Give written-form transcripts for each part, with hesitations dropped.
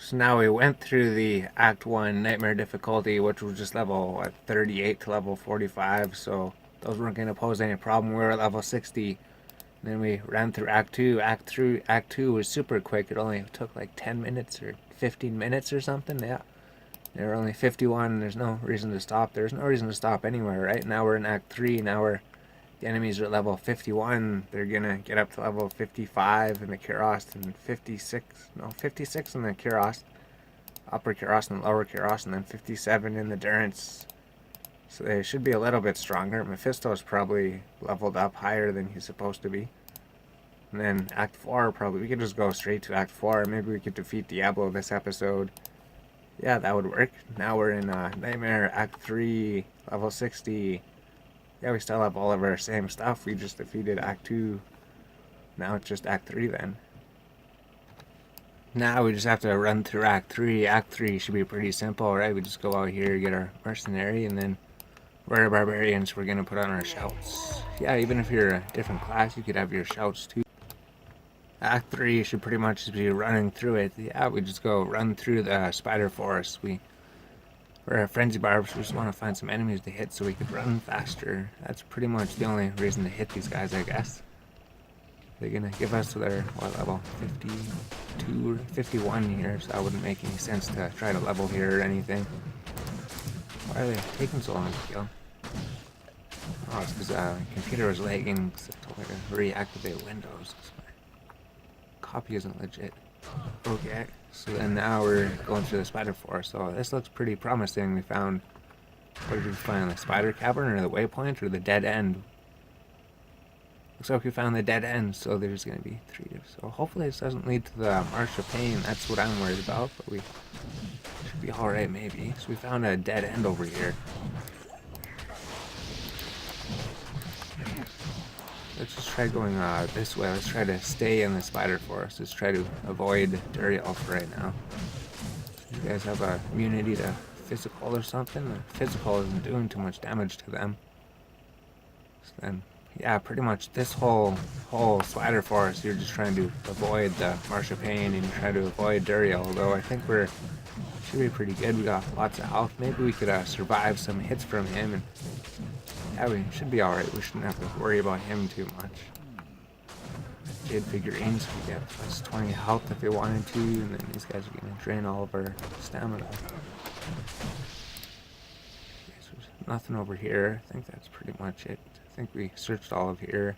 So now we went through the Act 1 Nightmare difficulty, which was just level what, 38 to level 45, so those weren't going to pose any problem. We were at level 60. Then we ran through Act 2. Act 2 was super quick. It only took like 10 minutes or 15 minutes or something. Yeah. There were only 51. There's no reason to stop. There's no reason to stop anywhere, right? Now we're in Act 3. The enemies are at level 51. They're gonna get up to level 55 in the Kuros and 56 in the Kuros. Upper Kuros and lower Kuros, and then 57 in the Durance. So they should be a little bit stronger. Mephisto's probably leveled up higher than he's supposed to be. And then Act 4, probably, we could just go straight to Act 4. Maybe we could defeat Diablo this episode. Yeah, that would work. Now we're in Nightmare Act 3, level 60. Yeah, we still have all of our same stuff. We just defeated Act 2. Now it's just Act 3 then. Now we just have to run through Act 3. Act 3 should be pretty simple, right? We just go out here, get our mercenary, and then we're barbarians. We're gonna put on our shouts. Yeah, even if you're a different class, you could have your shouts too. Act 3 should pretty much just be running through it. Yeah, we just go run through the spider forest. We're frenzy barbs. We just want to find some enemies to hit so we could run faster. That's pretty much the only reason to hit these guys, I guess. They're gonna give us their, what level? 52 or 51 here, so that wouldn't make any sense to try to level here or anything. Why are they taking so long to kill? Oh, it's because the computer was lagging, so it told me to reactivate Windows. My copy isn't legit. Okay, so then now we're going through the spider forest. So this looks pretty promising. We found, what did we find? The spider cavern or the waypoint or the dead end? Looks like we found the dead end, so there's going to be 3. So hopefully this doesn't lead to the Marsh of Pain. That's what I'm worried about, but we should be alright maybe. So we found a dead end over here. Let's just try going this way. Let's try to stay in the spider forest. Let's try to avoid Duriel for right now. You guys have a immunity to physical or something? The physical isn't doing too much damage to them. So then, yeah, pretty much this whole spider forest, you're just trying to avoid the Marsh of Pain and you try to avoid Duriel. Although I think should be pretty good. We got lots of health. Maybe we could survive some hits from him, and yeah, we should be alright. We shouldn't have to worry about him too much. Jade figurines, we get plus 20 health if we wanted to, and then these guys are going to drain all of our stamina. Okay, so there's nothing over here. I think that's pretty much it. I think we searched all of here.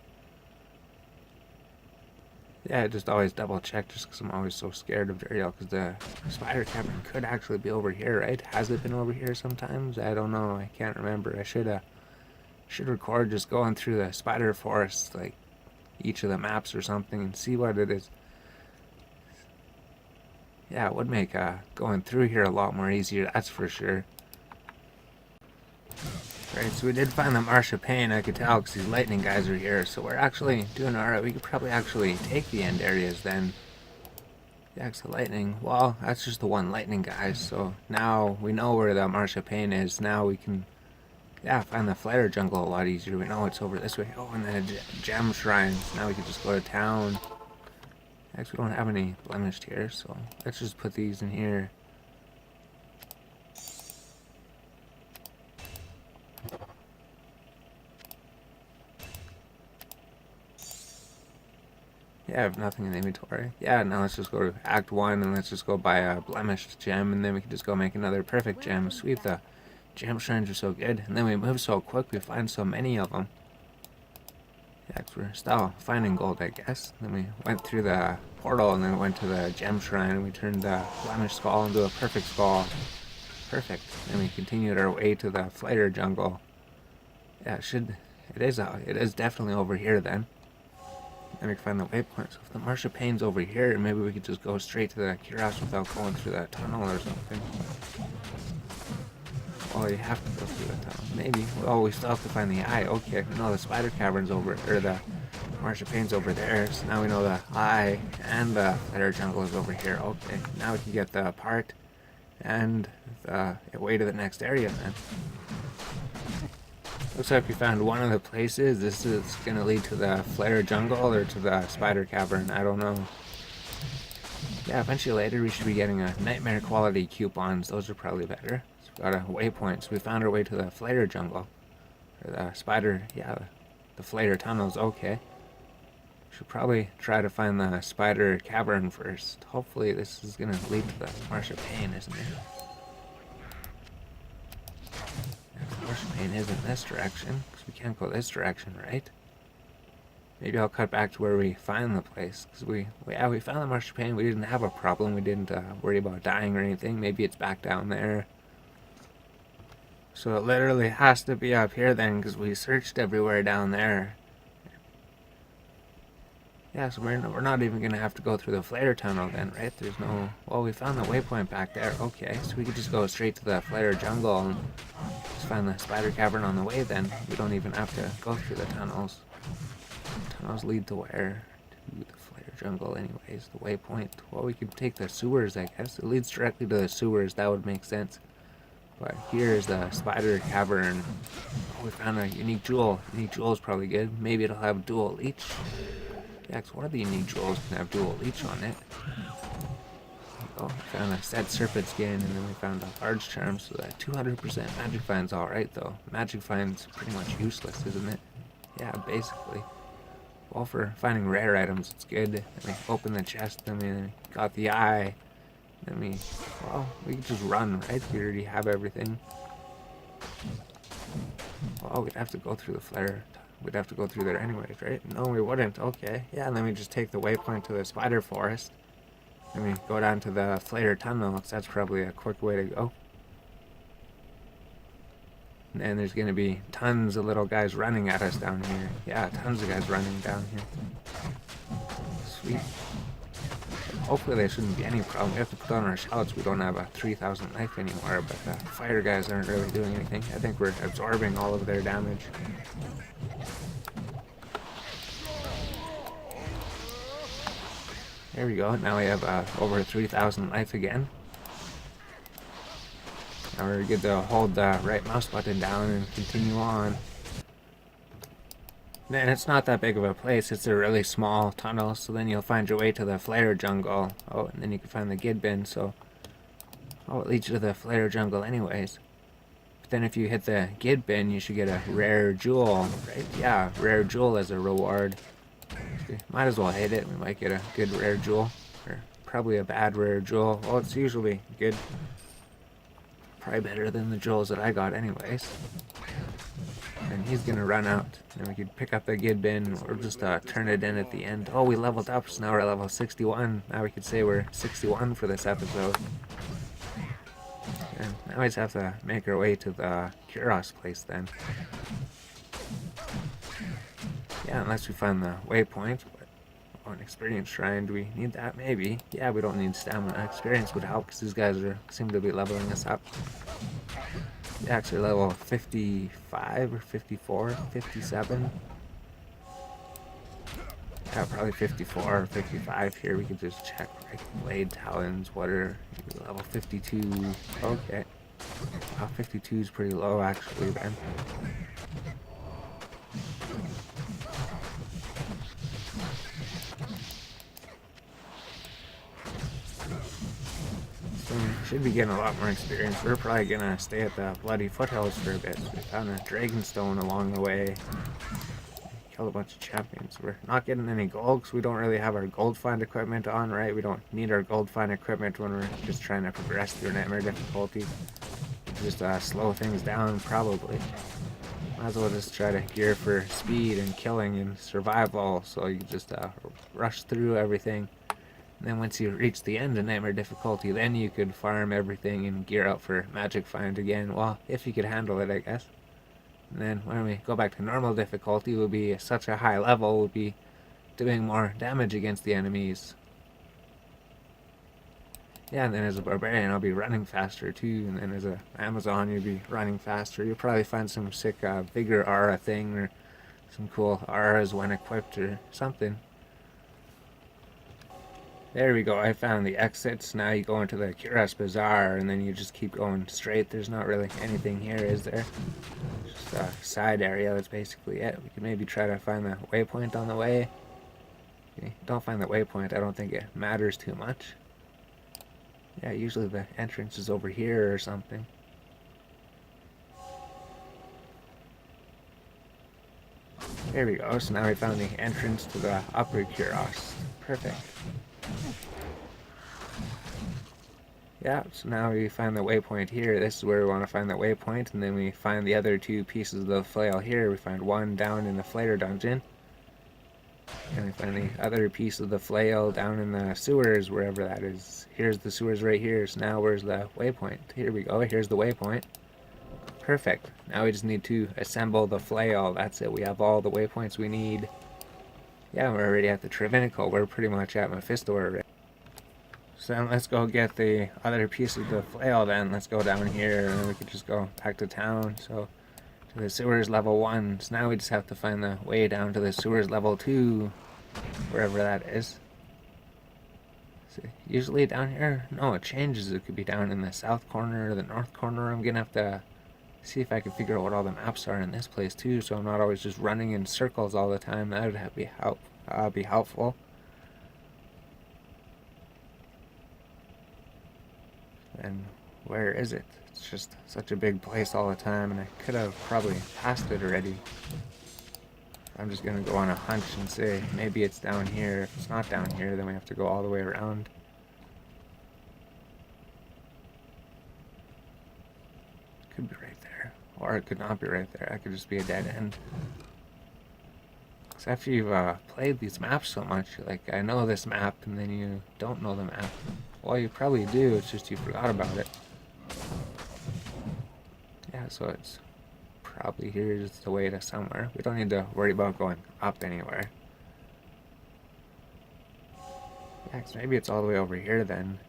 Yeah, I just always double check just because I'm always so scared of Duriel, because the spider cavern could actually be over here, right? Has it been over here sometimes? I don't know. I can't remember. I should record just going through the spider forest, like each of the maps or something, and see what it is. Yeah, it would make going through here a lot more easier, that's for sure. Right, so we did find the Marsh of Pain, I could tell, because these lightning guys are here, so we're actually doing alright. We could probably actually take the end areas then. The axe of lightning, well, that's just the one lightning guy, so now we know where the Marsh of Pain is. Now we can, yeah, find the Flare Jungle a lot easier. We know it's over this way. Oh, and then a gem shrine. Now we can just go to town. Actually, we don't have any blemished here, so let's just put these in here. Yeah, I have nothing in the inventory. Yeah, now let's just go to Act 1 and let's just go buy a blemished gem, and then we can just go make another perfect gem. Sweet, the gem shrines are so good. And then we move so quick, we find so many of them. Yeah, cause we're still finding gold, I guess. Then we went through the portal and then went to the gem shrine and we turned the blemished skull into a perfect skull. Perfect. And we continued our way to the Flare Jungle. Yeah, it is definitely over here then. Then we can find the waypoint. So if the Marsh of Pain's over here, maybe we could just go straight to the Kuros without going through that tunnel or something. Oh, you have to go through the tunnel. Maybe. Oh, we still have to find the eye. Okay, no, the spider cavern's over, or the Marsh of Pain's over there. So now we know the eye and the Flare Jungle is over here. Okay, now we can get the part and the way to the next area then. Looks like we found one of the places. This is going to lead to the Flare Jungle or to the Spider Cavern. I don't know. Yeah, eventually later we should be getting a nightmare quality coupons. Those are probably better. So we got a waypoint. So we found our way to the Flayer jungle. Or the spider, yeah, the Flayer tunnels, okay. Should probably try to find the spider cavern first. Hopefully this is gonna lead to the marsupial, isn't it? Yeah, the marsupial is in this direction, because we can't go this direction, right? Maybe I'll cut back to where we find the place, because we found the marsupial. We didn't have a problem. We didn't worry about dying or anything. Maybe it's back down there. So it literally has to be up here then, because we searched everywhere down there. Yeah, so we're not even going to have to go through the Flayer tunnel then, right? There's no... Well, we found the waypoint back there. Okay, so we could just go straight to the Flayer jungle and just find the spider cavern on the way then. We don't even have to go through the tunnels. The tunnels lead to where? To the Flayer jungle anyways. The waypoint. Well, we could take the sewers, I guess. It leads directly to the sewers. That would make sense. But here's the spider cavern. Oh, we found a unique jewel. Unique jewel is probably good. Maybe it'll have dual leech. Yeah, because one of the unique jewels can have dual leech on it. Oh, we found a set serpent skin, and then we found a large charm, so that 200% magic find's alright though. Magic find's pretty much useless, isn't it? Yeah, basically. Well, for finding rare items, it's good. Then we open the chest, then we got the eye. Then we can just run, right? We already have everything. Well, we'd have to go through the flare. We'd have to go through there anyways, right? No, we wouldn't. Okay. Yeah, and then we just take the waypoint to the spider forest. And we go down to the Flayer tunnel, because that's probably a quick way to go. And there's going to be tons of little guys running at us down here. Yeah, tons of guys running down here. Sweet. Hopefully there shouldn't be any problem. We have to put on our shouts. We don't have a 3,000 life anymore, but the fire guys aren't really doing anything. I think we're absorbing all of their damage. There we go. Now we have over 3,000 life again. Now we're good to hold the right mouse button down and continue on. And it's not that big of a place. It's a really small tunnel, so then you'll find your way to the Flayer jungle. Oh, and then you can find the Gid bin, so... Oh, it leads you to the Flayer jungle anyways. But then if you hit the Gid bin, you should get a rare jewel, right? Yeah, rare jewel as a reward. Might as well hit it. We might get a good rare jewel. Or probably a bad rare jewel. Well, it's usually good. Probably better than the jewels that I got anyways. And he's gonna run out. And we could pick up the Gid bin or just turn it in at the end. Oh, we leveled up, so now we're at level 61. Now we could say we're 61 for this episode. And now we just have to make our way to the Kuros place then. Yeah, unless we find the waypoint. But an experience shrine, do we need that? Maybe. Yeah, we don't need stamina. Experience would help because these guys seem to be leveling us up. Yeah, actually level 55 or 54, 57. Yeah, probably 54 or 55 here. We could just check, right? Blade Talons, what are level 52? Okay. 52 is pretty low actually then. So we should be getting a lot more experience. We're probably gonna stay at the Bloody Foothills for a bit. We found a Dragonstone along the way. Killed a bunch of champions. We're not getting any gold because we don't really have our gold find equipment on, right? We don't need our gold find equipment when we're just trying to progress through nightmare difficulty. Just slow things down, probably. Might as well just try to gear for speed and killing and survival, so you just rush through everything. And then once you reach the end of nightmare difficulty, then you could farm everything and gear up for magic find again. Well, if you could handle it, I guess. And then when we go back to normal difficulty, we'll be such a high level, we'll be doing more damage against the enemies. Yeah, and then as a barbarian, I'll be running faster too. And then as an Amazon, you'll be running faster. You'll probably find some sick vigor aura thing or some cool auras when equipped or something. There we go, I found the exits. Now you go into the Kuros Bazaar and then you just keep going straight. There's not really anything here, is there? Just a side area, that's basically it. We could maybe try to find the waypoint on the way. Okay, don't find the waypoint, I don't think it matters too much. Yeah, usually the entrance is over here or something. There we go. So now we found the entrance to the upper Kuros. Perfect. Yeah, so now we find the waypoint here. This is where we want to find the waypoint, and then we find the other two pieces of the flail here. We find one down in the flayer dungeon, and we find the other piece of the flail down in the sewers, wherever that is. Here's the sewers right here, so now where's the waypoint? Here we go, here's the waypoint. Perfect. Now we just need to assemble the flail. That's it, we have all the waypoints we need. Yeah, we're already at the Trevinical. We're pretty much at Mephisto already. So then let's go get the other piece of the flail then. Let's go down here, and then we could just go back to town. So to the sewers level 1. So now we just have to find the way down to the sewers level 2, wherever that is. So usually down here, no, it changes. It could be down in the south corner or the north corner. I'm gonna have to see if I can figure out what all the maps are in this place too, so I'm not always just running in circles all the time. That would be helpful. And where is it? It's just such a big place all the time, and I could have probably passed it already. I'm just gonna go on a hunch and say maybe it's down here. If it's not down here, then we have to go all the way around. Could be right there, or it could not be right there. That could just be a dead end. Because after you've played these maps so much, like, I know this map, and then you don't know the map. Well, you probably do, it's just you forgot about it. Yeah, so it's probably here's the way to somewhere. We don't need to worry about going up anywhere. Yeah, cause maybe it's all the way over here then.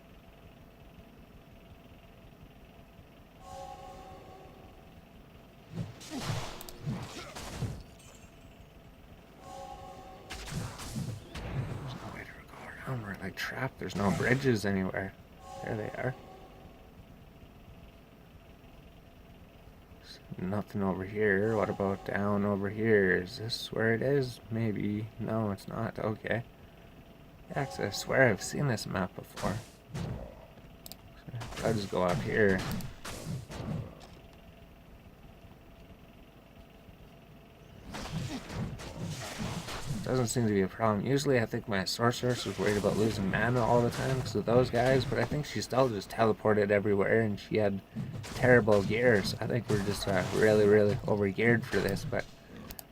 There's no way to go around. We're like trapped. There's no bridges anywhere. There they are. Nothing over here. What about down over here? Is this where it is? Maybe. No, it's not. Okay. Yeah, 'cause I swear I've seen this map before. So I'll just go up here. Doesn't seem to be a problem. Usually I think my sorceress was worried about losing mana all the time because of those guys, but I think she still just teleported everywhere and she had terrible gear, so I think we're just really, really over geared for this, but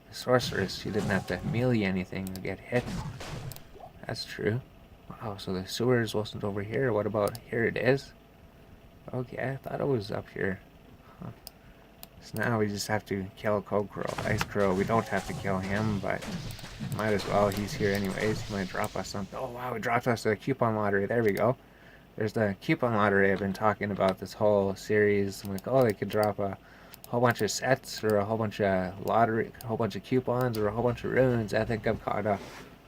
the sorceress, she didn't have to melee anything or get hit. That's true. Wow, so the sewers wasn't over here. What about here it is? Okay, I thought it was up here. Huh. So now we just have to kill Cold Crow. Ice Crow, we don't have to kill him, but might as well. He's here anyways. He might drop us something. Oh wow, he dropped us a coupon lottery. There we go. There's the coupon lottery I've been talking about this whole series. I'm like, oh, they could drop a whole bunch of sets or a whole bunch of lottery, a whole bunch of coupons or a whole bunch of runes. I think I've caught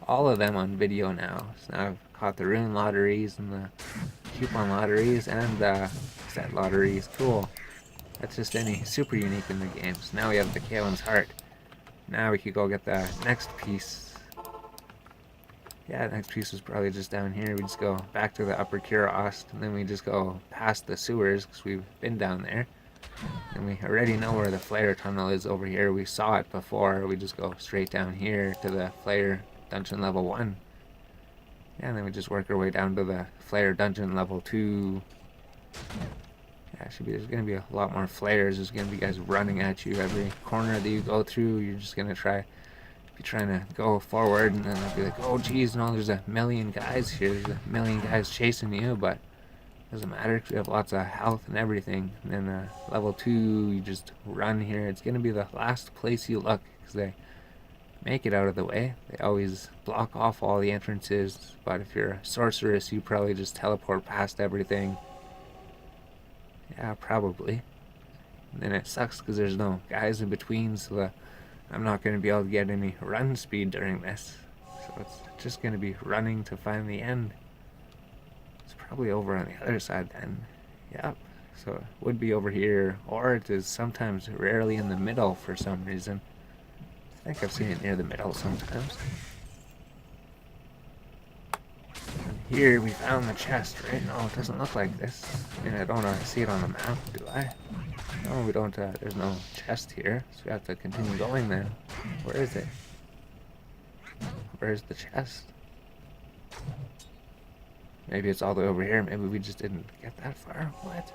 all of them on video now. So now I've caught the rune lotteries and the coupon lotteries and the set lotteries. Cool. That's just any super unique in the game. So now we have the Kalen's Heart. Now we could go get the next piece. Yeah, the next piece is probably just down here. We just go back to the upper Kuros, and then we just go past the sewers, because we've been down there. And we already know where the flare tunnel is over here. We saw it before. We just go straight down here to the flare dungeon level 1. Yeah, and then we just work our way down to the flare dungeon level 2. Yeah, there's going to be a lot more flares. There's going to be guys running at you every corner that you go through. You're just going to be trying to go forward, and then they'll be like, oh geez, no, there's a million guys here. There's a million guys chasing you, but it doesn't matter because we have lots of health and everything. And then level 2, you just run here. It's going to be the last place you look because they make it out of the way. They always block off all the entrances, but if you're a sorceress, you probably just teleport past everything. Yeah, probably. And then it sucks because there's no guys in between, so I'm not going to be able to get any run speed during this. So it's just going to be running to find the end. It's probably over on the other side then. Yep. So it would be over here, or it is sometimes rarely in the middle for some reason. I think I've seen it near the middle sometimes. And here we found the chest, right? No, it doesn't look like this. I mean, I don't see it on the map, do I? No, we don't, there's no chest here, so we have to continue going then. Where is it? Where's the chest? Maybe it's all the way over here, maybe we just didn't get that far. What?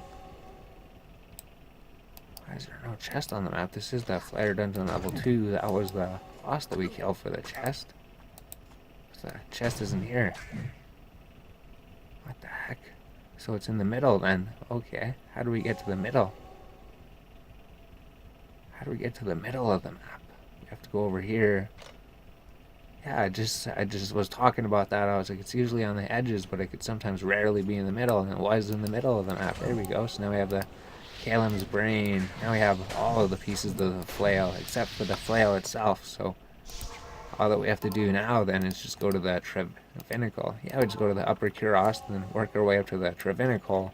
Why is there no chest on the map? This is the Flighter Dungeon level 2, that was the boss that we killed for the chest. The chest isn't here. What the heck? So it's in the middle then. Okay. How do we get to the middle? How do we get to the middle of the map? We have to go over here. Yeah, I just was talking about that. I was like, it's usually on the edges, but it could sometimes rarely be in the middle, and it was in the middle of the map. There we go. So now we have the Kalim's brain. Now we have all of the pieces of the flail, except for the flail itself. So all that we have to do now then is just go to the Trevinical. Yeah, we just go to the Upper Curos and then work our way up to the Trevinical.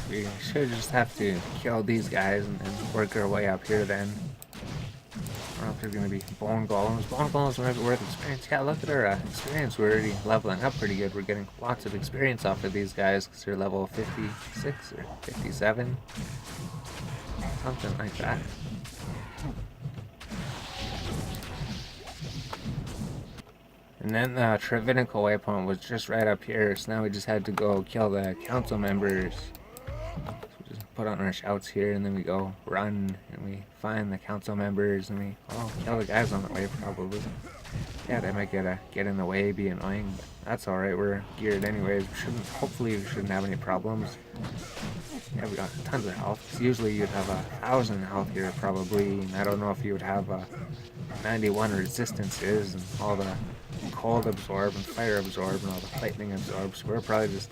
We should just have to kill these guys and then work our way up here then. I don't know if there's going to be bone golems. Bone golems might be worth experience. Yeah, look at our experience. We're already leveling up pretty good. We're getting lots of experience off of these guys because they're level 56 or 57. Something like that. And then the Trevinical waypoint was just right up here, so now we just had to go kill the council members. So we just put on our shouts here, and then we go run, and we find the council members, and we kill the guys on the way probably. Yeah, they might get in the way, be annoying, but that's alright, we're geared anyways. Hopefully we shouldn't have any problems. Yeah, we got tons of health. Usually you'd have 1,000 health here probably, and I don't know if you would have 91 resistances and all the cold absorb and fire absorb and all the lightning absorb, so we're probably just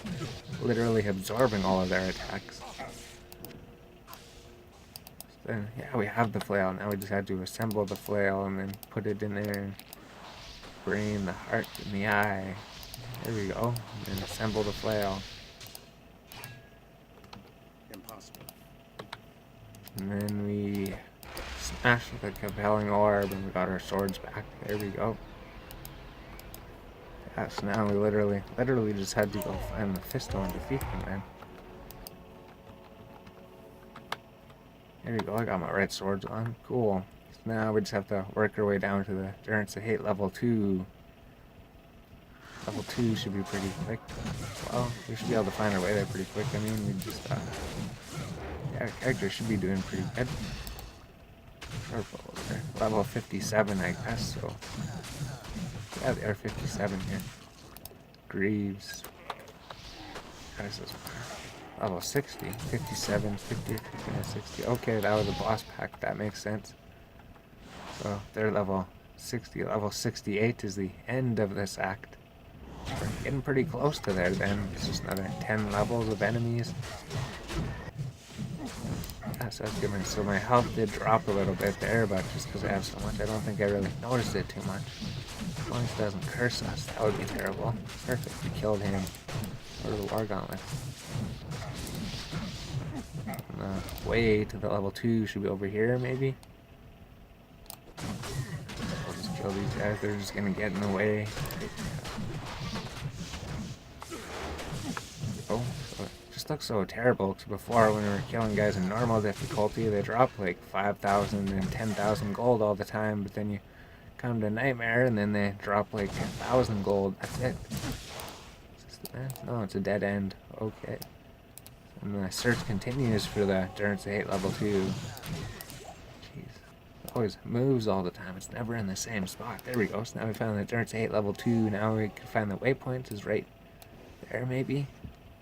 literally absorbing all of their attacks. So then, yeah, we have the flail. Now we just had to assemble the flail and then put it in there and brain, the heart, and the eye. There we go. And then assemble the flail. Impossible. And then we smashed the compelling orb and we got our swords back. There we go. Yeah, so now we literally just had to go find the Fisto and defeat them, man. There we go, I got my red swords on. Cool. So now we just have to work our way down to the Endurance of Hate level 2. Level 2 should be pretty quick. Well, we should be able to find our way there pretty quick. I mean, we just, yeah, the character should be doing pretty good. Level 57, I guess, so. Yeah, they are 57 here. Greaves. This is level 60. 57, 50, 60. Okay, that was a boss pack. That makes sense. So they're level 60. Level 68 is the end of this act. We're getting pretty close to there then. It's just another 10 levels of enemies. Yeah, so that's good. So my health did drop a little bit there, but just because I have so much, I don't think I really noticed it too much. As long as it doesn't curse us, that would be terrible. Perfect, we killed him. Or the War Gauntlet. And the way to the level 2 should be over here, maybe? We'll just kill these guys, they're just gonna get in the way. Oh, so it just looks so terrible, because before when we were killing guys in normal difficulty, they drop like 5,000 and 10,000 gold all the time, but then you come to Nightmare and then they drop like 1,000 gold, that's it. No, it's a dead end. Okay. And the search continues for the Endurance of Hate level 2. Jeez. It always moves all the time. It's never in the same spot. There we go. So now we found the Endurance of Hate level 2. Now we can find the waypoint is right there, maybe?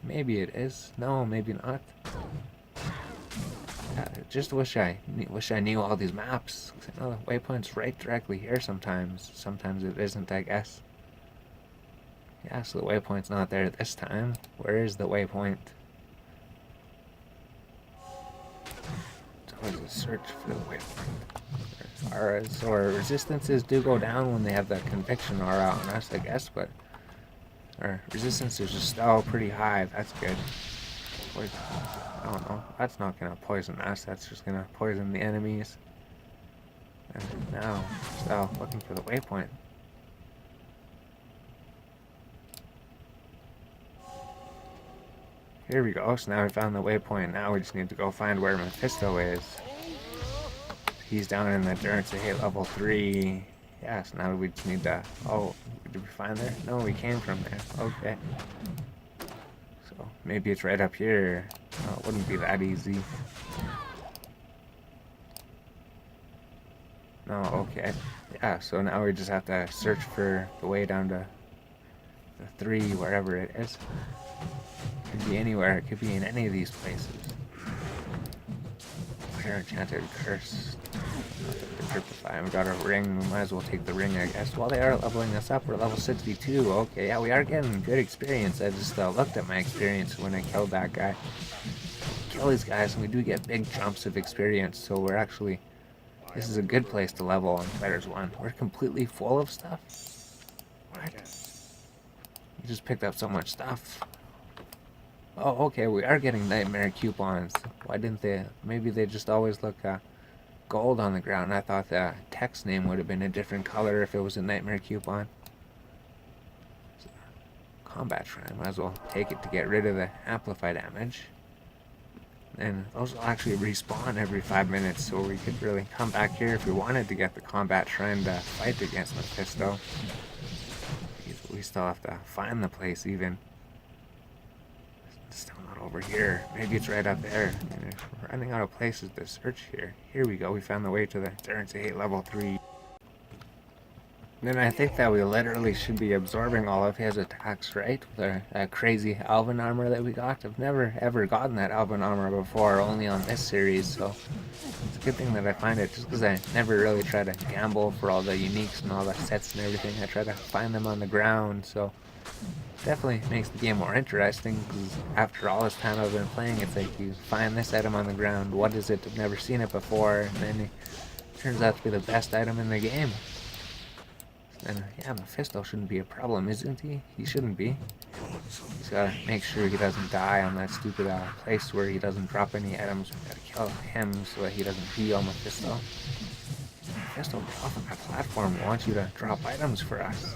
Maybe it is. No, maybe not. I just wish I knew all these maps. I know the waypoint's right directly here sometimes. Sometimes it isn't, I guess. Yeah, so the waypoint's not there this time. Where is the waypoint? It's always a search for the waypoint. So our resistances do go down when they have that conviction aura on us, I guess, but our resistance is just still pretty high. That's good. Poison. I don't know. That's not gonna poison us. That's just gonna poison the enemies. And now, still looking for the waypoint. Here we go. So now we found the waypoint. Now we just need to go find where Mephisto is. He's down in the dirt to hit level 3. Yeah, so now we just need to... Oh, did we find there? No, we came from there. Okay. So maybe it's right up here. Oh, it wouldn't be that easy. No, okay. Yeah, so now we just have to search for the way down to the 3, wherever it is. Could be anywhere. It could be in any of these places. Fire enchanted curse. Decryptify. We got a ring. We might as well take the ring, I guess. While they are leveling us up, we're level 62. Okay, yeah, we are getting good experience. I just looked at my experience when I killed that guy. Kill these guys, and we do get big jumps of experience. So we're actually... This is a good place to level on Fighters 1. We're completely full of stuff. What? We just picked up so much stuff. Oh, okay, we are getting nightmare coupons. Why didn't they? Maybe they just always look gold on the ground. I thought the text name would have been a different color if it was a nightmare coupon. Combat shrine. Might as well take it to get rid of the amplify damage. And those will actually respawn every 5 minutes, so we could really come back here if we wanted to get the combat shrine to fight against Mephisto. We still have to find the place even. It's still not over here. Maybe it's right up there. We're running out of places to search here. Here we go. We found the way to the Durance 8 level 3. Then I think that we literally should be absorbing all of his attacks, right? With our crazy Alvin armor that we got. I've never ever gotten that Alvin armor before, only on this series, so it's a good thing that I find it, just because I never really try to gamble for all the uniques and all the sets and everything. I try to find them on the ground, so definitely makes the game more interesting, because after all this time I've been playing, it's like you find this item on the ground, what is it? I've never seen it before, and then it turns out to be the best item in the game. And yeah, Mephisto shouldn't be a problem, isn't he? He shouldn't be. He's gotta make sure he doesn't die on that stupid place where he doesn't drop any items. We gotta kill him so that he doesn't heal Mephisto. Mephisto, get off of that platform. We want you to drop items for us.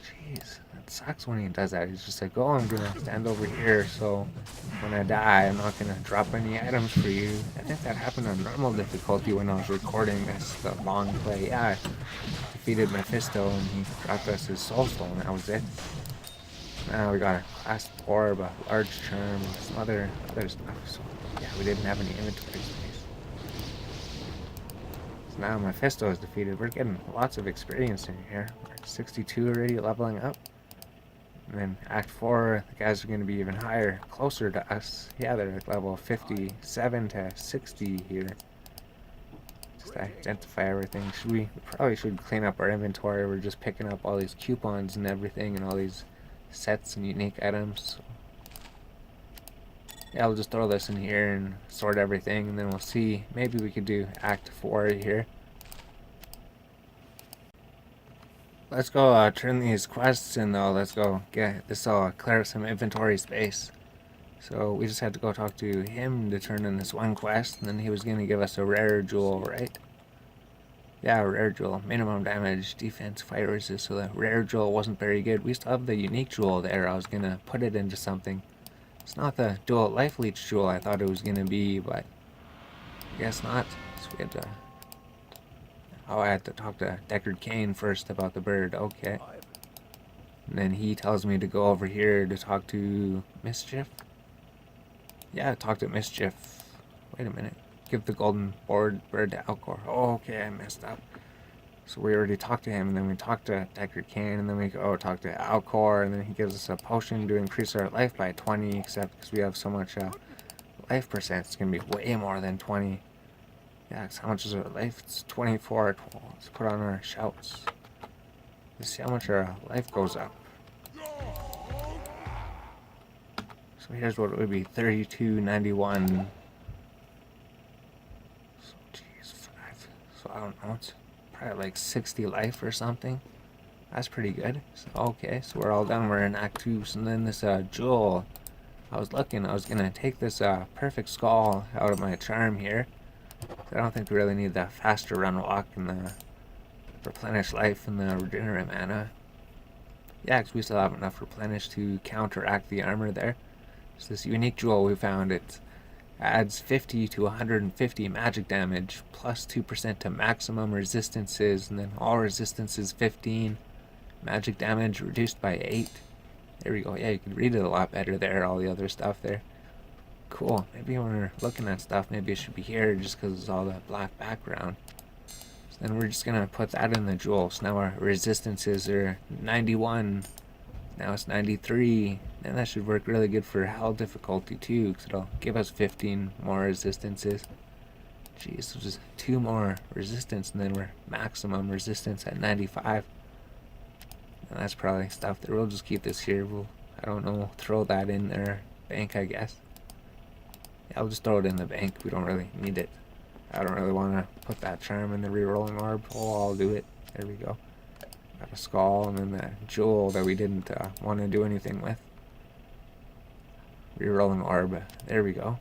Jeez, that sucks when he does that. He's just like, oh, I'm gonna stand over here, so when I die, I'm not gonna drop any items for you. I think that happened on normal difficulty when I was recording this, the long play. Yeah, defeated Mephisto and he dropped us his soul stone. That was it. Now we got a class orb, a large charm, some other stuff. So yeah, we didn't have any inventory space. So now Mephisto is defeated. We're getting lots of experience in here. We're at 62 already, leveling up. And then Act 4, the guys are going to be even higher, closer to us. Yeah, they're at level 57 to 60 here. Just identify everything. We probably should clean up our inventory. We're just picking up all these coupons and everything and all these sets and unique items. So yeah, I'll just throw this in here and sort everything, and then we'll see. Maybe we could do Act 4 here. Let's go turn these quests in though. Let's go get this all, clear up some inventory space. So we just had to go talk to him to turn in this one quest, and then he was going to give us a rare jewel, right? Yeah, a rare jewel. Minimum damage, defense, fire resist. So the rare jewel wasn't very good. We still have the unique jewel there. I was going to put it into something. It's not the dual life leech jewel I thought it was going to be, but I guess not. So we had to... Oh, I had to talk to Deckard Cain first about the bird. Okay. And then he tells me to go over here to talk to Mischief. Yeah, talk to Mischief. Wait a minute. Give the golden bird to Alcor. Oh, okay, I messed up. So we already talked to him, and then we talked to Deckard Cain, and then we go talk to Alcor, and then he gives us a potion to increase our life by 20, except because we have so much life percent, it's going to be way more than 20. Yeah, how much is our life? It's 24. Let's put on our shouts. Let's see how much our life goes up. So here's what it would be, 32.91. So geez, 5. So I don't know, it's probably like 60 life or something. That's pretty good. So, okay, so we're all done. We're in Act 2. So then this jewel, I was gonna take this perfect skull out of my charm here. I don't think we really need the faster run walk and the replenish life and the regenerate mana. Yeah, because we still have enough replenish to counteract the armor there. It's this unique jewel we found. It adds 50 to 150 magic damage, plus 2% to maximum resistances, and then all resistances 15. Magic damage reduced by 8. There we go. Yeah, you can read it a lot better there, all the other stuff there. Cool. Maybe when we're looking at stuff, maybe it should be here just because it's all that black background. So then we're just going to put that in the jewel. So now our resistances are 91. Now it's 93. And that should work really good for hell difficulty too, because it'll give us 15 more resistances. Jeez, so just 2 more resistance, and then we're maximum resistance at 95. And that's probably stuff that we'll just keep this here. We'll, I don't know, throw that in their bank, I guess. Yeah, I'll just throw it in the bank. We don't really need it. I don't really want to put that charm in the rerolling orb. Oh, I'll do it. There we go. Got a skull, and then that jewel that we didn't want to do anything with. Rerolling orb. There we go.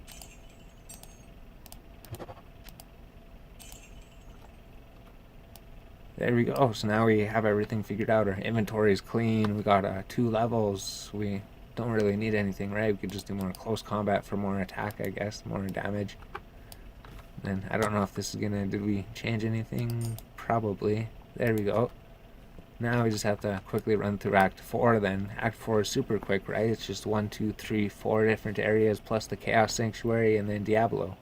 There we go. So now we have everything figured out. Our inventory is clean. We got 2 levels. We don't really need anything, right? We could just do more close combat for more attack, I guess, more damage. And I don't know if this is gonna, did we change anything? Probably. There we go. Now we just have to quickly run through Act 4 then. Act 4 is super quick, right? It's just 1, 2, 3, 4 different areas plus the Chaos Sanctuary and then Diablo.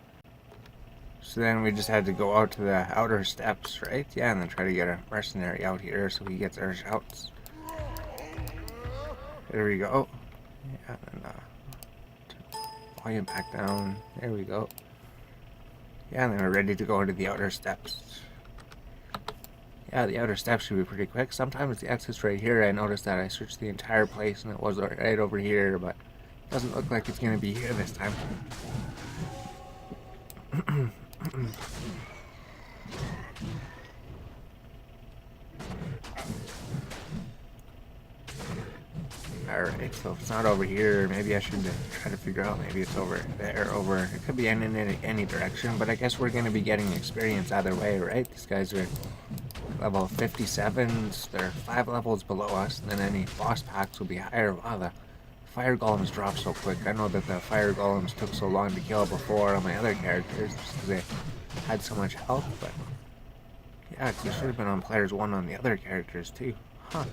So then we just had to go out to the outer steps, right? Yeah, and then try to get a mercenary out here so he gets our shouts. There we go. Yeah, and turn volume back down. There we go. Yeah, and then we're ready to go into the outer steps. Yeah, the outer steps should be pretty quick. Sometimes the exit's right here. I noticed that I searched the entire place and it was right over here, but it doesn't look like it's gonna be here this time. Alright, so if it's not over here, maybe I should try to figure out, maybe it's over there, over, it could be in any direction, but I guess we're going to be getting experience either way, right? These guys are level 57s, they're 5 levels below us, and then any boss packs will be higher. Wow, the fire golems drop so quick. I know that the fire golems took so long to kill before on my other characters, just because they had so much health, but yeah, you should have been on players 1 on the other characters too. Huh.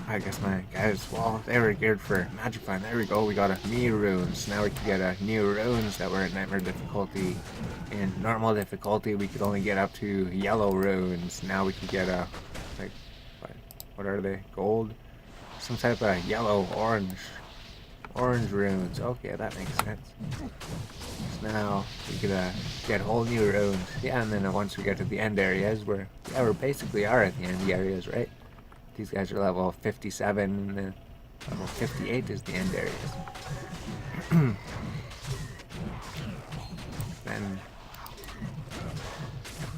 I guess my guys, well, they were geared for Magic Find. There we go, we got a new runes. Now we can get new runes that were at Nightmare difficulty. In normal difficulty, we could only get up to yellow runes. Now we can get like, what are they? Gold? Some type of yellow, orange runes. Okay, that makes sense. So now we could get whole new runes. Yeah, and then once we get to the end areas, we're basically at the end areas, right? These guys are level 57, and then level 58 is the end areas. Then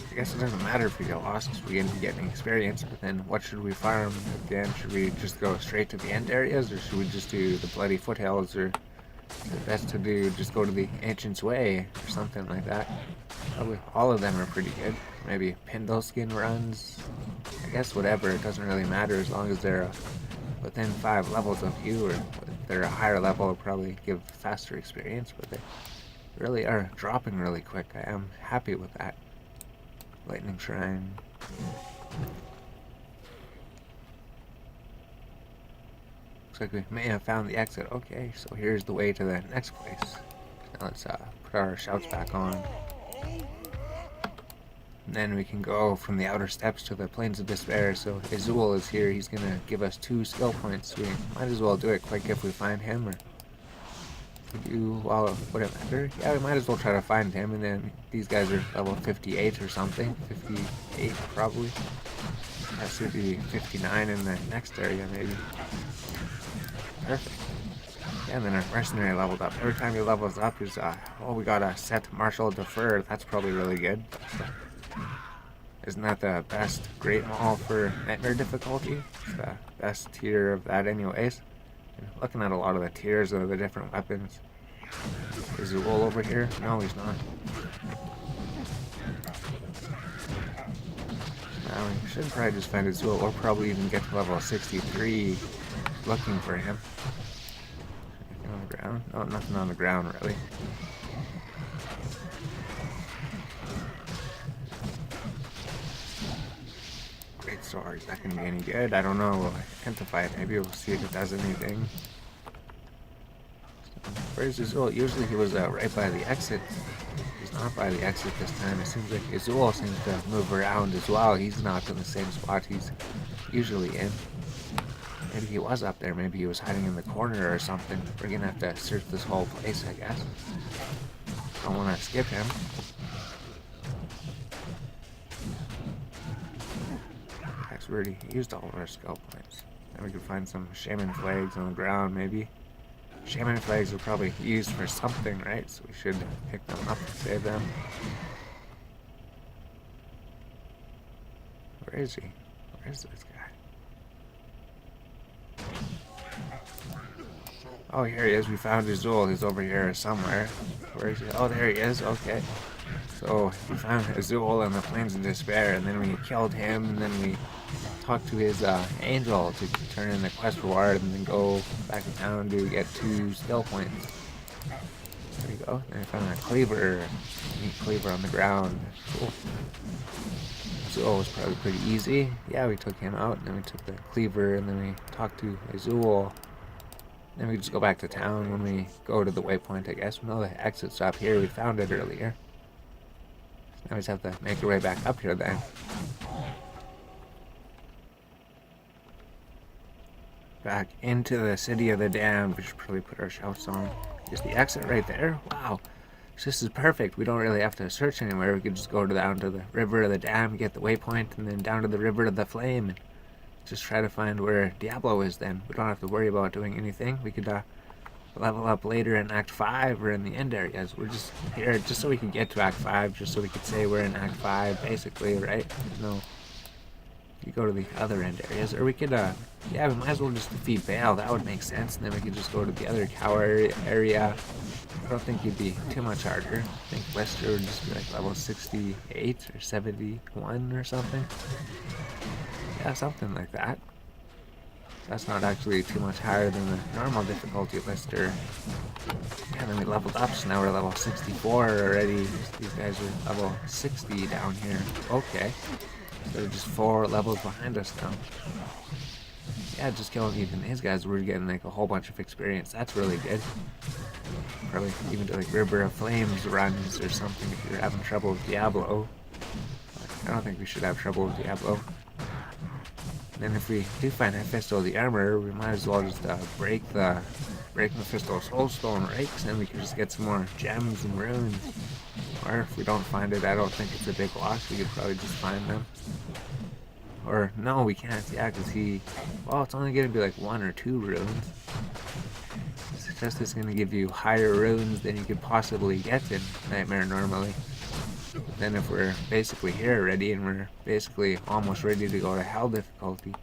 I guess it doesn't matter if we get lost, because we're going to be getting experience, but then what should we farm at the end? Should we just go straight to the end areas, or should we just do the Bloody Foothills, or is it best to do just go to the Ancient's Way, or something like that? Probably all of them are pretty good. Maybe Pindle Skin runs, I guess whatever, it doesn't really matter as long as they're within 5 levels of you, or if they're a higher level, it'll probably give faster experience, but they really are dropping really quick. I am happy with that. Lightning Shrine. Looks like we may have found the exit. Okay, so here's the way to the next place. Now let's put our shouts back on. And then we can go from the outer steps to the Plains of Despair. So Azul is here. He's going to give us 2 skill points. We might as well do it quick if we find him, or would it matter? Yeah, we might as well try to find him. And then these guys are level 58 or something. 58 probably. That should be 59 in the next area maybe. Perfect. Yeah, and then our mercenary leveled up. Every time he levels up is we got a set Martial Defer. That's probably really good. Isn't that the best Great Maul for Nightmare difficulty? It's the best tier of that anyways. And looking at a lot of the tiers of the different weapons. Is Zool over here? No, he's not. Now we should probably just find Zool, or probably even get to level 63 looking for him. On the ground? Oh, nothing on the ground, really. Great sword. That can be any good. I don't know. We'll identify it. Maybe we'll see if it does anything. Where's Azul? Usually he was right by the exit. He's not by the exit this time. It seems like Azul seems to move around as well. He's not in the same spot he's usually in. Maybe he was up there. Maybe he was hiding in the corner or something. We're gonna have to search this whole place, I guess. Don't want to skip him. We already used all of our skill points. Then we could find some shaman flags on the ground, maybe. Shaman flags are probably used for something, right? So we should pick them up and save them. Where is he? Where is this guy? Oh, here he is. We found Azul. He's over here somewhere. Where is he? Oh, there he is. Okay. So we found Azul in the Plains of Despair, and then we killed him, and then we talked to his angel to turn in the quest reward, and then go back to town to get 2 skill points. There we go. And I found a cleaver, neat cleaver on the ground. Cool. Azul was probably pretty easy. Yeah, we took him out, and then we took the cleaver, and then we talked to Azul. Then we just go back to town when we go to the waypoint, I guess. We know the exit's up here. We found it earlier. Now we just have to make our way back up here then. Back into the city of the damned. We should probably put our shouts on. Is the exit right there? Wow. This is perfect. We don't really have to search anywhere. We could just go down to the river of the dam, get the waypoint, and then down to the river of the flame. And just try to find where Diablo is then. We don't have to worry about doing anything. We could level up later in Act 5 or in the end areas. We're just here just so we can get to Act 5, just so we could say we're in Act 5, basically, right? No. You go to the other end areas. Or we could, yeah, we might as well just defeat Bale. That would make sense. And then we could just go to the other tower area. I don't think it'd be too much harder. I think Lester would just be like level 68 or 71 or something. Yeah, something like that. That's not actually too much higher than the normal difficulty Lester. Yeah, then we leveled up, so now we're level 64 already. These guys are level 60 down here. Okay. They're just 4 levels behind us now. Yeah, just killing even these guys, we're getting like a whole bunch of experience. That's really good. Probably even do like River of Flames runs or something if you're having trouble with Diablo. I don't think we should have trouble with Diablo. And if we do find Mephisto the armor, we might as well just break Mephisto's soulstone, right? Because then we can just get some more gems and runes. Or if we don't find it, I don't think it's a big loss. We could probably just find them. Or no, we can't. Yeah, because well, it's only going to be like 1 or 2 runes. It's just going to give you higher runes than you could possibly get in Nightmare normally. Then if we're basically here already and we're basically almost ready to go to Hell difficulty,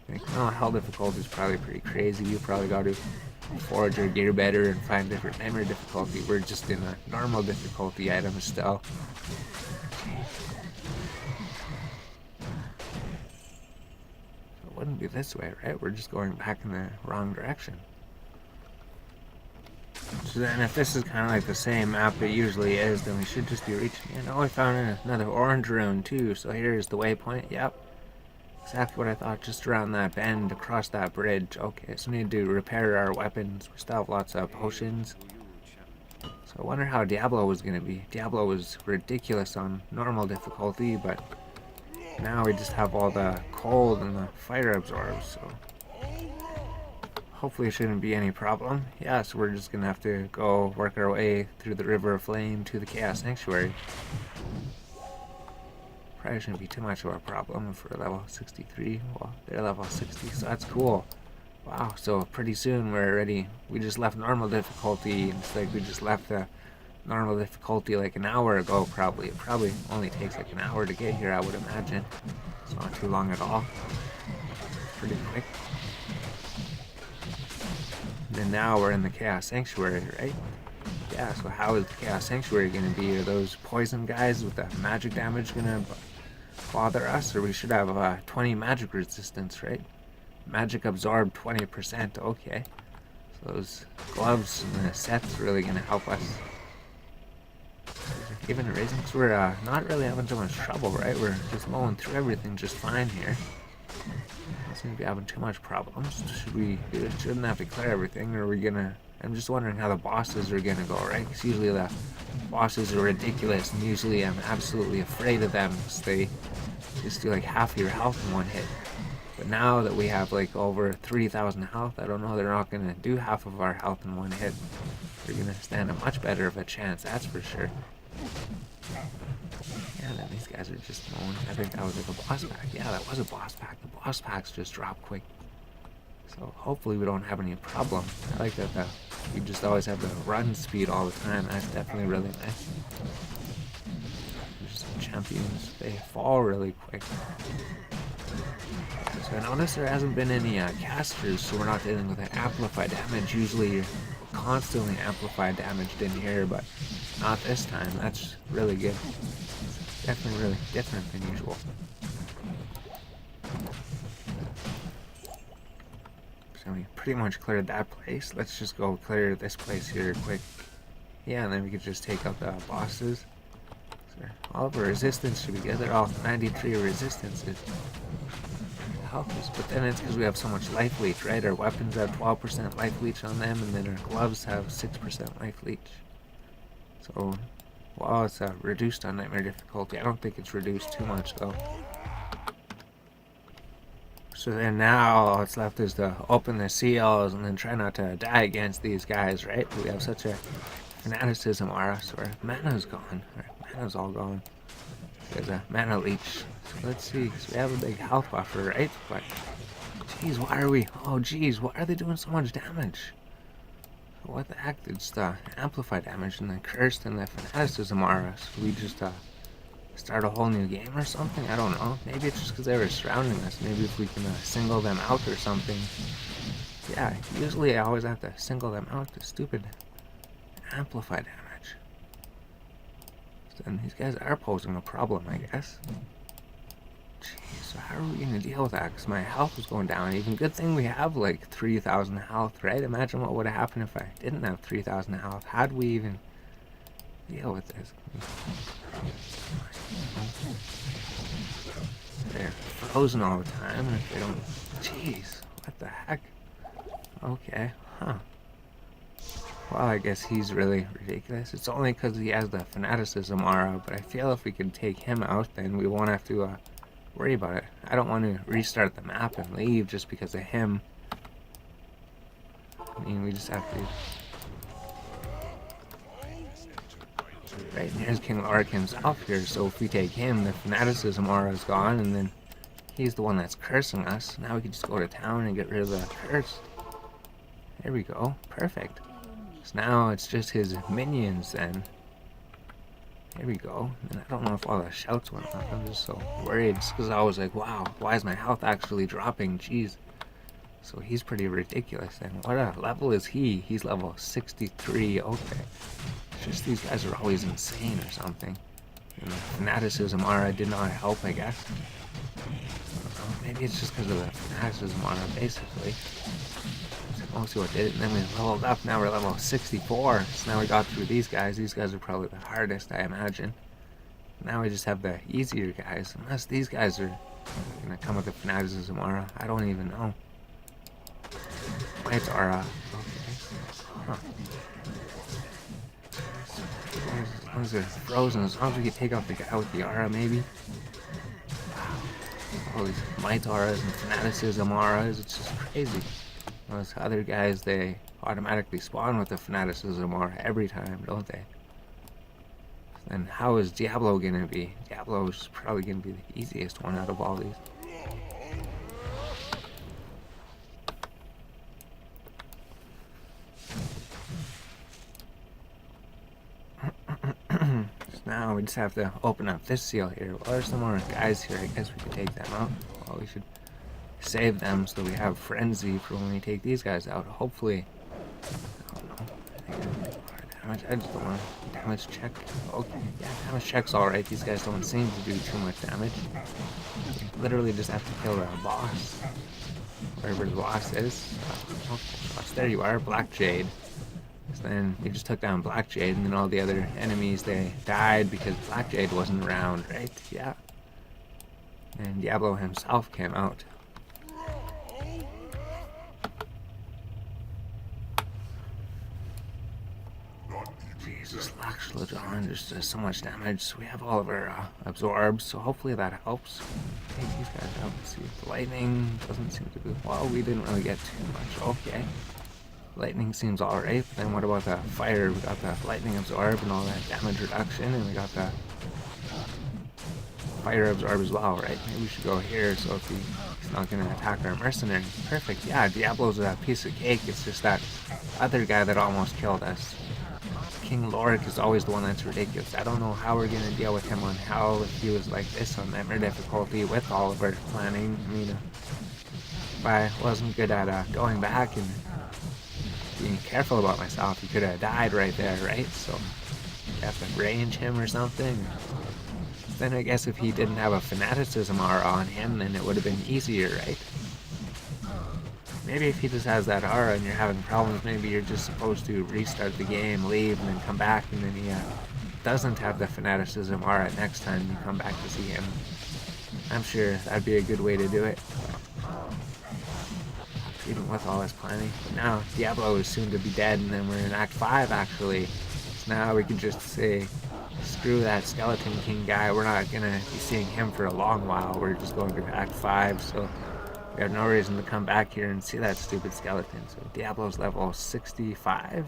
I think, oh, Hell difficulty is probably pretty crazy. You probably got to forge your gear better and find different Nightmare difficulty. We're just in a normal difficulty item still. It wouldn't be this way, right? We're just going back in the wrong direction. So then if this is kind of like the same map it usually is, then we should just be reaching in. Oh, I found another orange rune too, so here's the waypoint. Yep. Exactly what I thought, just around that bend, across that bridge. Okay, so we need to repair our weapons. We still have lots of potions. So I wonder how Diablo was going to be. Diablo was ridiculous on normal difficulty, but now we just have all the cold and the fire absorbs, so hopefully it shouldn't be any problem. Yeah, so we're just going to have to go work our way through the River of Flame to the Chaos Sanctuary. Probably shouldn't be too much of a problem if we're level 63. Well, they're level 60, so that's cool. Wow, so pretty soon we're ready. We just left normal difficulty. It's like we just left the normal difficulty like an hour ago, probably. It probably only takes like an hour to get here, I would imagine. It's not too long at all. It's pretty quick. And then now we're in the Chaos Sanctuary, right? Yeah, so how is the Chaos Sanctuary going to be? Are those poison guys with the magic damage going to bother us? Or we should have 20 magic resistance, right? Magic absorb 20%, okay. Those gloves and the set's really gonna help us. Even raising, because we're not really having too much trouble, right? We're just mowing through everything just fine here. Don't seem to be having too much problems. Shouldn't have to clear everything, or are we gonna... I'm just wondering how the bosses are gonna go, right? Because usually the bosses are ridiculous, and usually I'm absolutely afraid of them, because they just do like half your health in one hit. But now that we have like over 3,000 health, I don't know, they're not gonna do half of our health in one hit. They're gonna stand a much better of a chance, that's for sure. Yeah, then these guys are just mowing. I think that was like a boss pack. Yeah, that was a boss pack. The boss packs just drop quick. So hopefully we don't have any problem. I like that you just always have the run speed all the time. That's definitely really nice. Just some champions, they fall really quick. So I noticed there hasn't been any casters, so we're not dealing with that amplified damage. Usually you're constantly amplified damaged in here, but not this time. That's really good. Definitely really different than usual. So we pretty much cleared that place. Let's just go clear this place here quick. Yeah, and then we could just take out the bosses. So all of our resistance should be good. They're all 93 resistances. But then it's because we have so much life leech, right? Our weapons have 12% life leech on them, and then our gloves have 6% life leech. So, well, it's reduced on nightmare difficulty. I don't think it's reduced too much though. So then now all that's left is to open the seals and then try not to die against these guys, right? We have such a fanaticism aura, so our mana's gone. Our mana's all gone. There's a mana leech. So let's see. So we have a big health buffer, right? But, jeez, why are we... Oh, jeez, why are they doing so much damage? So what the heck? It's the amplified damage and the cursed and the fanaticism aura. So we just start a whole new game or something? I don't know. Maybe it's just because they were surrounding us. Maybe if we can single them out or something. Yeah, usually I always have to single them out. The stupid amplified damage. And these guys are posing a problem, I guess. Jeez, so how are we gonna deal with that? Because my health was going down. Even good thing we have like 3,000 health, right? Imagine what would have happened if I didn't have 3,000 health. How'd we even deal with this? They're frozen all the time, and if they don't... Jeez, what the heck? Okay, huh. Well, I guess he's really ridiculous. It's only because he has the fanaticism aura, but I feel if we could take him out, then we won't have to worry about it. I don't want to restart the map and leave just because of him. I mean, we just have to... Right, and here's King Lorik himself here, so if we take him, the fanaticism aura is gone, and then he's the one that's cursing us. Now we can just go to town and get rid of the curse. There we go. Perfect. So now it's just his minions then. Here we go. And I don't know if all the shouts went off. I'm just so worried. Just because I was like, wow, why is my health actually dropping? Jeez. So he's pretty ridiculous then. What a level is he? He's level 63. Okay. It's just these guys are always insane or something. And the fanaticism aura did not help, I guess. Maybe it's just because of the fanaticism aura, basically. Mostly what did it, and then we leveled up. Now we're level 64. So now we got through these guys. These guys are probably the hardest, I imagine. Now we just have the easier guys. Unless these guys are gonna come with the fanaticism aura. I don't even know. Lights aura. Okay. Huh. As long as they're frozen, as long as we can take out the guy with the aura, maybe. All these might auras and fanaticism auras, it's just crazy. Those other guys, they automatically spawn with the fanaticism aura every time, don't they? Then how is Diablo gonna be? Diablo is probably gonna be the easiest one out of all these. So now we just have to open up this seal here. Well, there's some more guys here. I guess we could take them out. Well, we should save them so we have frenzy for when we take these guys out. Hopefully, I don't know. I think damage. I just don't want to damage check. Okay, yeah, damage check's alright. These guys don't seem to do too much damage. Literally just have to kill the boss, wherever the boss is. multiple shots. There you are, Black Jade. So then we just took down Black Jade, and then all the other enemies, they died because Black Jade wasn't around, right? Yeah. And Diablo himself came out. Jesus, Lax Ladon just does so much damage. So we have all of our absorbs, so hopefully that helps. Take these guys out. Let's see. The lightning doesn't seem to be. Well, we didn't really get too much. Okay. Lightning seems alright, but then what about the fire? We got the lightning absorb and all that damage reduction, and we got the fire absorb as well, right? Maybe we should go here so if he's not going to attack our mercenary. Perfect. Yeah, Diablo's a piece of cake. It's just that other guy that almost killed us. King Lorik is always the one that's ridiculous. I don't know how we're going to deal with him on Hell if he was like this on Nightmare difficulty with all of our planning. I mean, if I wasn't good at going back and being careful about myself, he could have died right there, right? So you have to range him or something. Then I guess if he didn't have a fanaticism aura on him, then it would have been easier, right? Maybe if he just has that aura and you're having problems, maybe you're just supposed to restart the game, leave, and then come back, and then he doesn't have the fanaticism aura next time you come back to see him. I'm sure that'd be a good way to do it. Even with all his planning. But now Diablo is soon to be dead, and then we're in Act 5 actually. So now we can just say, screw that Skeleton King guy. We're not gonna be seeing him for a long while. We're just going to Act 5, so we have no reason to come back here and see that stupid skeleton. So Diablo's level 65.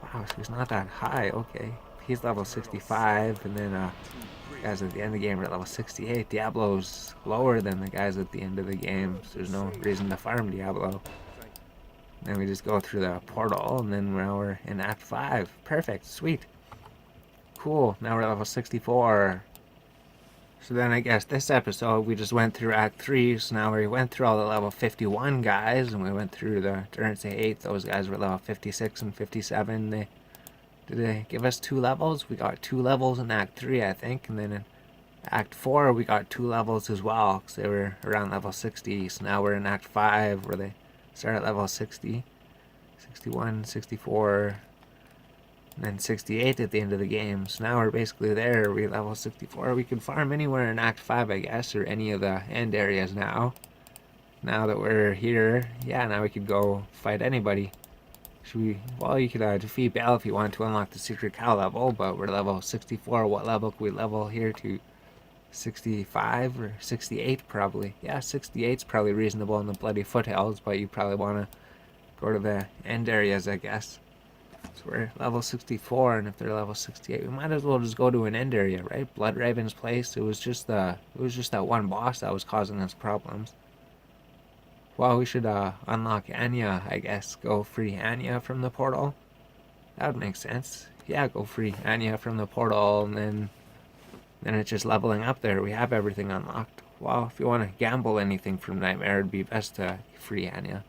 Wow, so he's not that high. Okay, he's level 65, and then guys at the end of the game are at level 68. Diablo's lower than the guys at the end of the game, so there's no reason to farm Diablo. Then we just go through the portal, and then now we're in Act 5. Perfect, sweet. Cool, now we're level 64. So then I guess this episode we just went through Act 3, so now we went through all the level 51 guys, and we went through the Durance 8. Those guys were level 56 and 57. Did they give us 2 levels? We got 2 levels in Act 3, I think, and then in Act 4 we got 2 levels as well, because they were around level 60. So now we're in Act 5, where they start at level 60, 61, 64, and then 68 at the end of the game. So now we're basically there. We level 64. We can farm anywhere in Act 5, I guess, or any of the end areas now. Now that we're here, yeah, now we could go fight anybody. Well, you could defeat Bell if you want to unlock the secret cow level, but we're level 64. What level can we level here to? 65 or 68 probably. Yeah, 68's probably reasonable in the Bloody Foothills, but you probably want to go to the end areas, I guess. So we're level 64, and if they're level 68, we might as well just go to an end area, right? Blood Raven's place. It was just that one boss that was causing us problems. Well, we should unlock Anya, I guess. Go free Anya from the portal. That would make sense. Yeah, go free Anya from the portal, and then it's just leveling up there. We have everything unlocked. Well, if you want to gamble anything from Nightmare, it'd be best to free Anya.